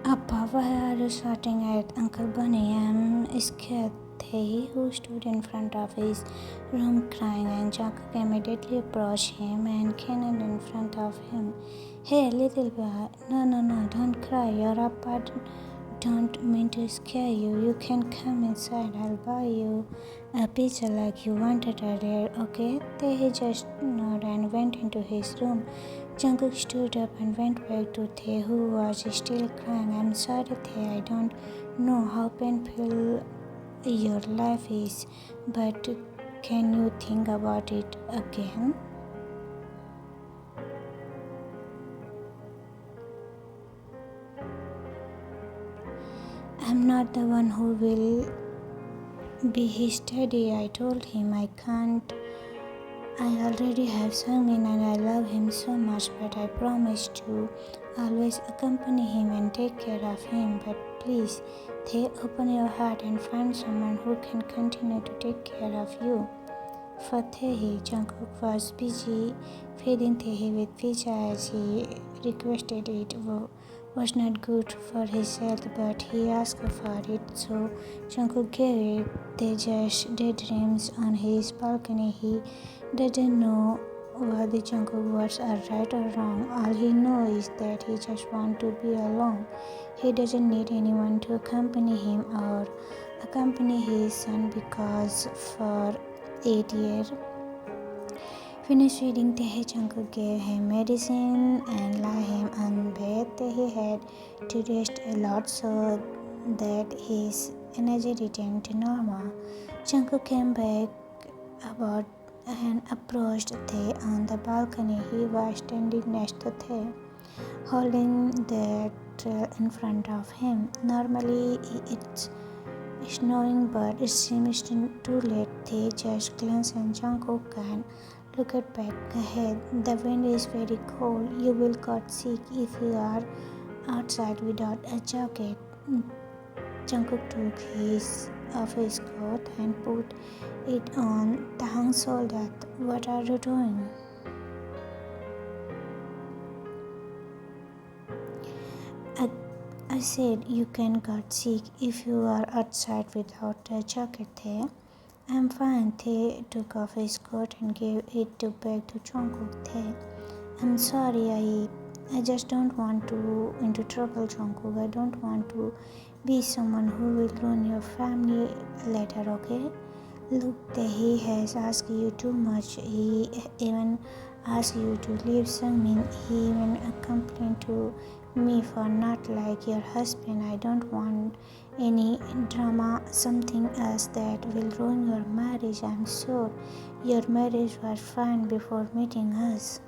Appa, why are you shouting at Uncle Bunny? I'm scared. Taehee, who stood in front of his room crying, and Jungkook immediately approached him and kneeled in front of him. Hey, little boy, no, don't cry. Your Appa don't mean to scare you. You can come inside. I'll buy you a pizza like you wanted earlier, okay? Taehee just nodded and went into his room. Jungkook stood up and went back to Tae, who was still crying. I'm sorry, Tae. I don't know how painful your life is, but can you think about it again? I'm not the one who will be his daddy. I told him I can't. I already have Sungmin and I love him so much, but I promise to always accompany him and take care of him. But please, Tae, open your heart and find someone who can continue to take care of you. For Taehee, Jungkook was busy feeding Taehee with pizza as he requested it was not good for his health, but he asked for it, so Jungkook gave it. They just daydreams on his balcony. He doesn't know what the Jungkook words are right or wrong. All he knows is that he just wants to be alone. He doesn't need anyone to accompany him or accompany his son because for 8 years finished feeding Tae, Jungkook gave him medicine and lay him on bed. Tae had to rest a lot so that his energy returned to normal. Jungkook came back about and approached Tae on the balcony. He was standing next to Tae, holding the trail in front of him. Normally it's snowing, but it seems too late. They just glanced at Jungkook and looked back ahead. The wind is very cold. You will get sick if you are outside without a jacket. Jungkook took his off his coat and put it on Tae's shoulder. What are you doing? I said you can get sick if you are outside without a jacket. Tae. I'm fine. Tae took off his coat and gave it back to Jungkook. Tae. I'm sorry, I just don't want to into trouble, Jungkook. I don't want to be someone who will ruin your family later, okay? Look, Tae has asked you too much. He even asked you to leave Sungmin. He even complained to me for not like your husband. I don't want any drama, something else that will ruin your marriage. I'm sure your marriage was fine before meeting us.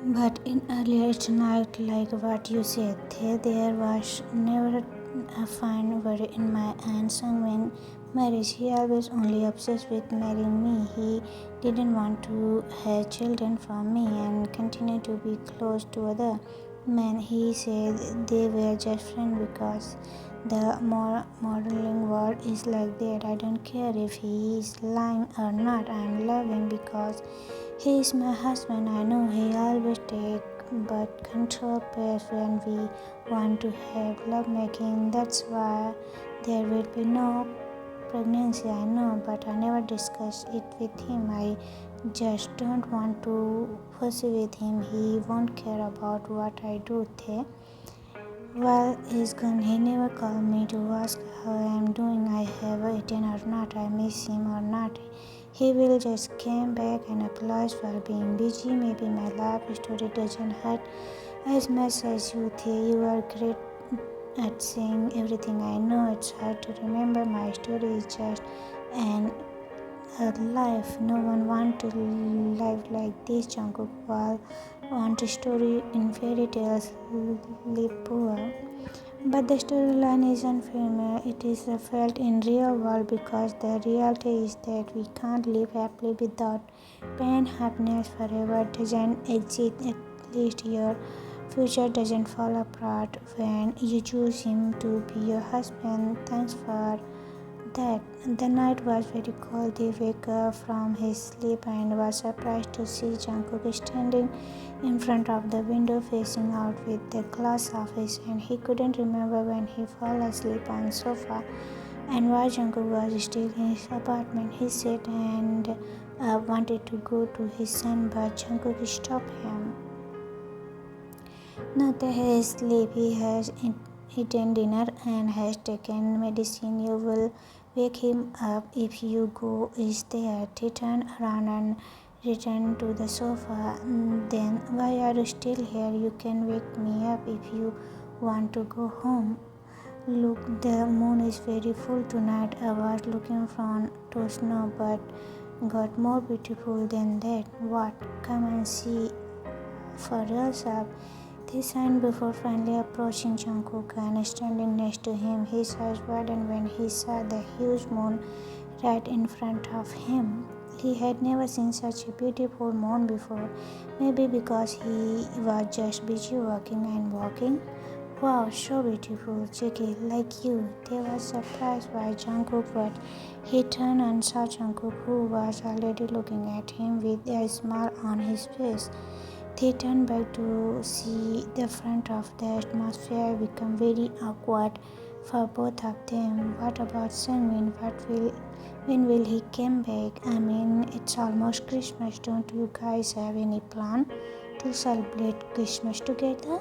But in earlier it's not like what you said. There was never a fine word in my and Sungmin marriage. He always only obsessed with marrying me. He didn't want to have children from me and continue to be close to other men. He said they were just friends because the modeling world is like that. I don't care if he is lying or not. I'm loving because he is my husband. I know he always takes but control pairs when we want to have lovemaking. That's why there will be no pregnancy. I know, but I never discuss it with him. I just don't want to fuss with him. He won't care about what I do. While he's gone, he never called me to ask how I am doing. I have eaten or not. I miss him or not. He will just come back and apologize for being busy. Maybe my life story doesn't hurt as much as you think. You are great at saying everything. I know it's hard to remember. My story is just an a life. No one wants to live like this. Jungkook want a story in fairy tales, live poor. But the storyline isn't familiar. It is felt in real world because the reality is that we can't live happily without pain. Happiness forever doesn't exist. At least your future doesn't fall apart when you choose him to be your husband. Thanks for that. The night was very cold. He woke up from his sleep and was surprised to see Jungkook standing in front of the window facing out with the glass of his hand. He couldn't remember when he fell asleep on the sofa and why Jungkook was still in his apartment. He said and wanted to go to his son, but Jungkook stopped him. No, Taehee is asleep. He has eaten dinner and has taken medicine. You will wake him up if you go. Is there? He turned around and returned to the sofa. Then why are you still here? You can wake me up if you want to go home. Look, the moon is very full tonight. I was looking from to snow, but got more beautiful than that. What? Come and see for yourself. They signed before finally approaching Jungkook and standing next to him. His eyes widened when he saw the huge moon right in front of him. He had never seen such a beautiful moon before, maybe because he was just busy walking and walking. Wow, so beautiful, Jackie, like you. They were surprised by Jungkook, but he turned and saw Jungkook, who was already looking at him with a smile on his face. They turned back to see the front of the atmosphere become very awkward for both of them. What about Sungmin? When will he come back? I mean, it's almost Christmas. Don't you guys have any plan to celebrate Christmas together?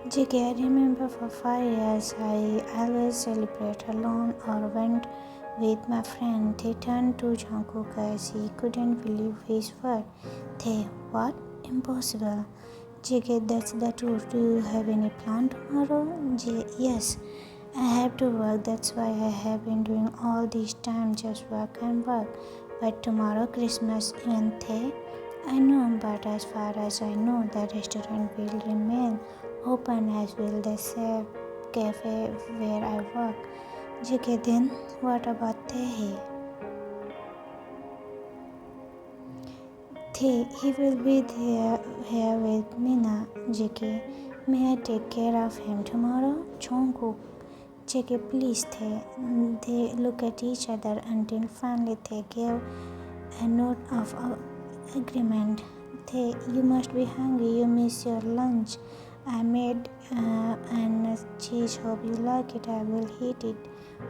JK, I remember for 5 years I always celebrate alone or went with my friend. They turned to Jungkook as he couldn't believe his word. They, what? Impossible. JK, that's the truth. Do you have any plan tomorrow? Yes. I have to work. That's why I have been doing all this time just work and work. But tomorrow Christmas event, I know, but as far as I know, the restaurant will remain open as will the safe cafe where I work. JK, then what about Taehee? He will be here with Mina. JK, may I take care of him tomorrow? Jungkook, JK, please, They look at each other until finally they gave a note of agreement. You must be hungry. You miss your lunch. I made an cheese. Hope you like it. I will heat it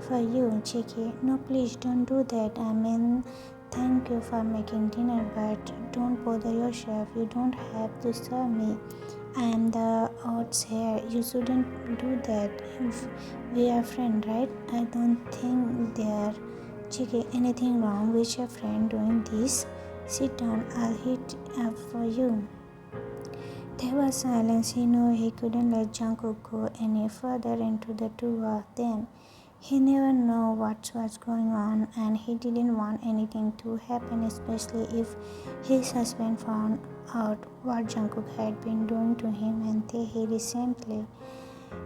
for you, JK. No, please don't do that. I mean, thank you for making dinner, but don't bother yourself. You don't have to serve me. I am the odds here. You shouldn't do that. If we are friends, right? I don't think there. JK, anything wrong with your friend doing this? Sit down. I'll heat up for you. There was silence. He knew he couldn't let Jungkook go any further into the two of them. He never knew what was going on, and he didn't want anything to happen, especially if his husband found out what Jungkook had been doing to him and Taehee recently.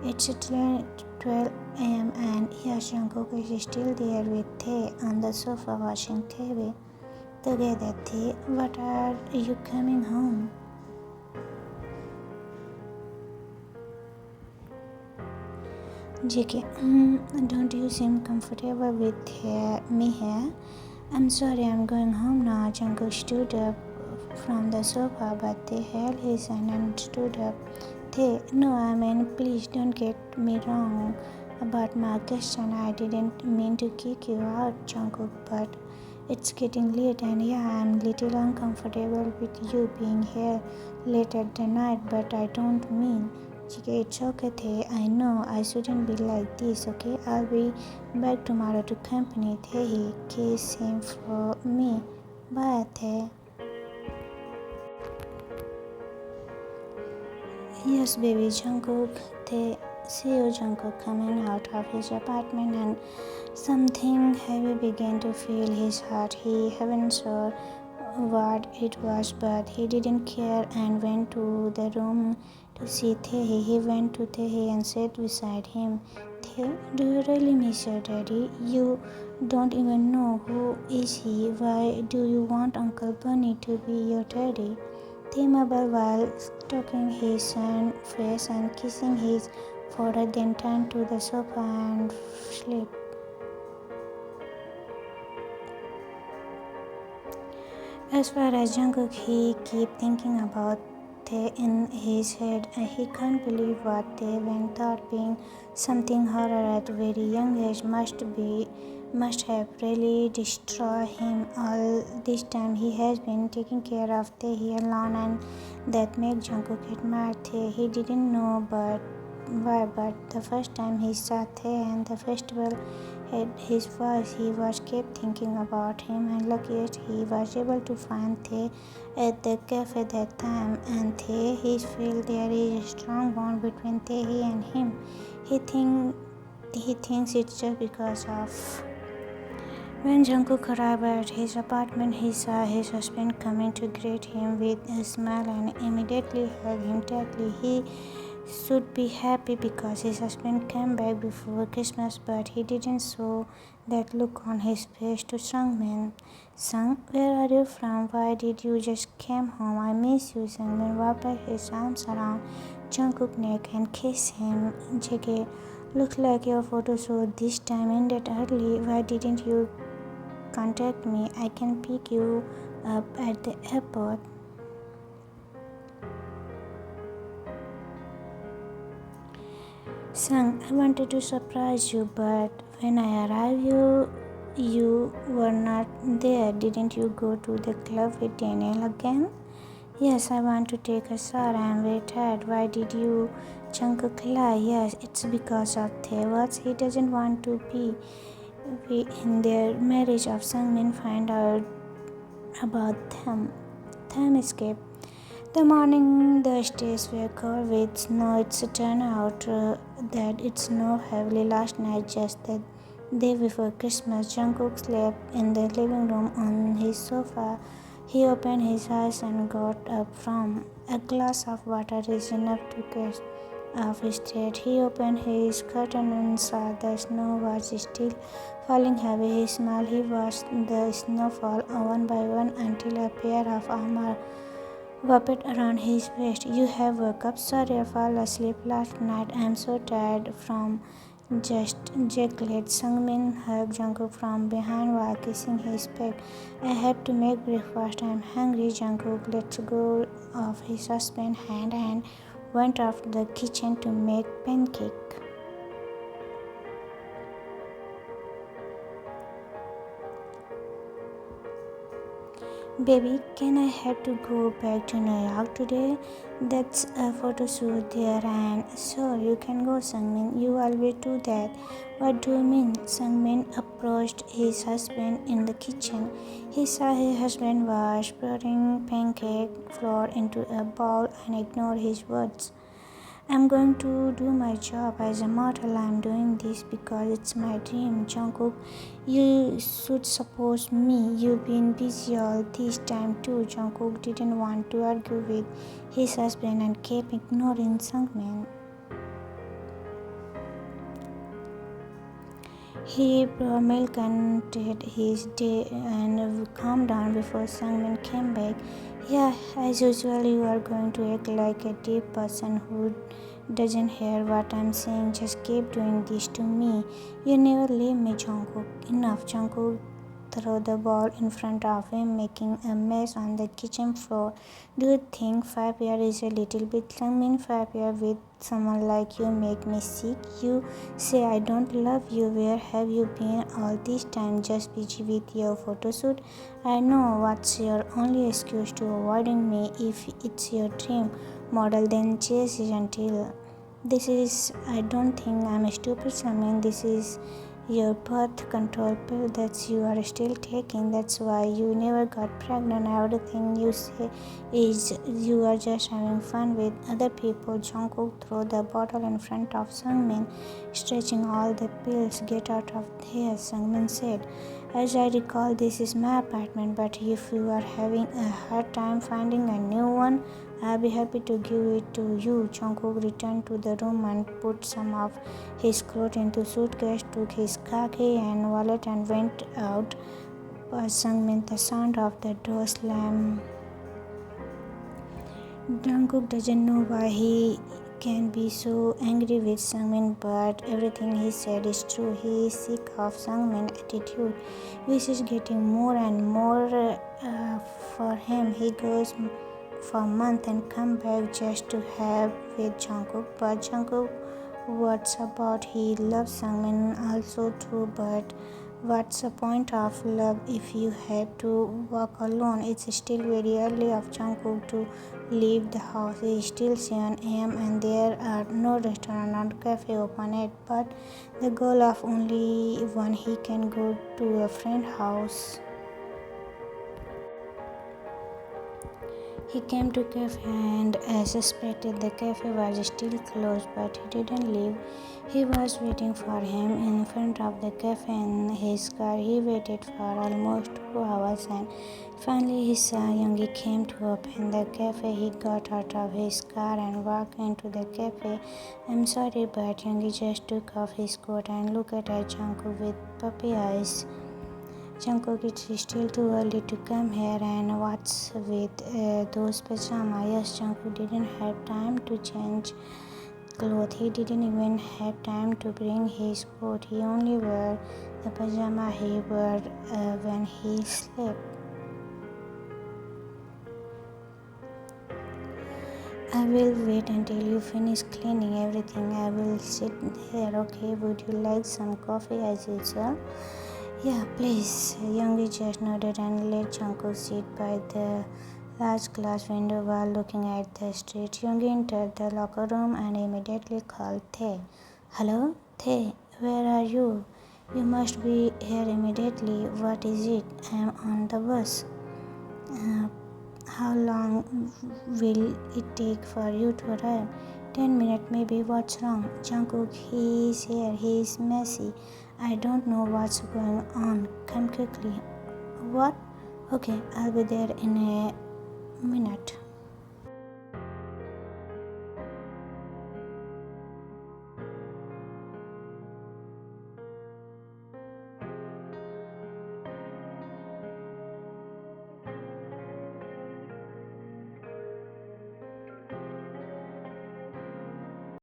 It's 12 a.m. and yes, Jungkook is still there with Tae on the sofa watching TV. Together, Tae, what are you coming home? JK, don't you seem comfortable with me here? I'm sorry, I'm going home now. Jungkook stood up from the sofa, but they held his hand and stood up. No, I mean, please don't get me wrong about my question. I didn't mean to kick you out, Jungkook, but it's getting late and yeah, I'm little uncomfortable with you being here late at the night, but I don't mean. It's okay, I know I shouldn't be like this, okay? I'll be back tomorrow to accompany Taehee. Kiss him for me. Bye, Tae. Yes, baby, Jungkook. Tae. See you, Jungkook, coming out of his apartment, and something heavy began to fill his heart. He wasn't sure what it was, but he didn't care and went to the room to see Taehee. He went to Taehee and sat beside him. Tae, do you really miss your daddy? You don't even know who is he. Why do you want Uncle Bunny to be your daddy? They mumbled while stroking his son's face and kissing his forehead, then turned to the sofa and slept. As far as Jungkook, he kept thinking about Tae in his head. He can't believe what Tae went thought being something horror at a very young age must have really destroyed him. All this time he has been taking care of Taehee alone, and that made Jungkook admire Tae. He didn't know why, but the first time he saw Tae and the festival at his voice, he was kept thinking about him, and luckiest he was able to find Tae at the cafe that time. And Tae, he felt there is a strong bond between Tae and him. He thinks it's just because of. When Jungkook arrived at his apartment, he saw his husband coming to greet him with a smile and immediately hugged him tightly. He should be happy because his husband came back before Christmas, but he didn't show that look on his face to Sungmin. Sung, where are you from? Why did you just come home? I miss you. Sungmin wrapped his arms around Jungkook's neck and kissed him. Jege, look like your photo shoot this time ended early. Why didn't you contact me? I can pick you up at the airport. Sung, I wanted to surprise you, but when I arrived, you were not there. Didn't you go to the club with Daniel again? Yes, I want to take a shower. I am very tired. Why did you Jungkook lie? Yes, it's because of Tae. He doesn't want to be in their marriage of Sungmin find out about them. Time escape. The morning the streets were covered with snow. It's turned out that it snowed heavily last night, just the day before Christmas. Jungkook slept in the living room on his sofa. He opened his eyes and got up from a glass of water is enough to catch off his head. He opened his curtain and saw the snow was still falling heavy. He smiled. He watched the snow fall one by one until a pair of armor wrapped around his waist. You have woke up. Sorry, I fell asleep last night. I am so tired from just Jacqueline. Sungmin hugged Jungkook from behind while kissing his back. I had to make breakfast. I am hungry. Jungkook let go of his husband's hand and went off to the kitchen to make pancake. Baby, can I have to go back to New York today? That's a photo shoot there, and sure, you can go, Sungmin. You always do that. What do you mean? Sungmin approached his husband in the kitchen. He saw his husband was pouring pancake flour into a bowl and ignored his words. I'm going to do my job as a model. I'm doing this because it's my dream. Jungkook, you should support me. You've been busy all this time too. Jungkook didn't want to argue with his husband and kept ignoring Sungmin. He promulgated his day and calmed down before Sungmin came back. Yeah, as usual, you are going to act like a deep person who doesn't hear what I'm saying. Just keep doing this to me. You never leave me, Jungkook. Enough. Jungkook threw the ball in front of him, making a mess on the kitchen floor. Do you think 5 years is a little bit? Sungmin, 5 years with someone like you make me sick. You say I don't love you. Where have you been all this time? Just busy with your photo shoot? I know. What's your only excuse to avoiding me? If it's your dream model, then chase it until this is. I don't think I'm stupid, Sungmin. This is your birth control pill that you are still taking. That's why you never got pregnant. Everything you say is you are just having fun with other people. Jungkook threw the bottle in front of Sungmin, stretching all the pills. Get out of here, Sungmin said. As I recall, this is my apartment, but if you are having a hard time finding a new one, I'll be happy to give it to you. Jungkook returned to the room and put some of his clothes into suitcase, took his car key and wallet and went out. Sungmin, the sound of the door slam Jungkook doesn't know why he can be so angry with Sungmin, but everything he said is true. He is sick of Sungmin's attitude, which is getting more and more for him. He goes for a month and come back just to have with Jungkook. But Jungkook, what's about? He loves Sungmin also too, but what's the point of love if you have to walk alone? It's still very early of Jungkook to leave the house. It's still 7 a.m. and there are no restaurant or cafe open yet. But the goal of only one, he can go to a friend's house. He came to cafe and as suspected the cafe was still closed, but he didn't leave. He was waiting for him in front of the cafe in his car. He waited for almost 2 hours and finally he saw Yoongi came to open the cafe. He got out of his car and walked into the cafe. I'm sorry, but Yoongi just took off his coat and looked at Jungkook with puppy eyes. Jungkook, it's still too early to come here, and what's with those pajamas? Yes, Jungkook didn't have time to change clothes. He didn't even have time to bring his coat. He only wore the pajama he wore when he slept. I will wait until you finish cleaning everything. I will sit here, okay? Would you like some coffee as usual? Yeah, please. Yoongi just nodded and let Jungkook sit by the large glass window while looking at the street. Yoongi entered the locker room and immediately called Tae. Hello? Tae, where are you? You must be here immediately. What is it? I am on the bus. Uh, how long will it take for you to arrive? 10 minutes maybe. What's wrong? Jungkook, he is here. He is messy. I don't know what's going on. Come quickly. What? Okay, I'll be there in a minute.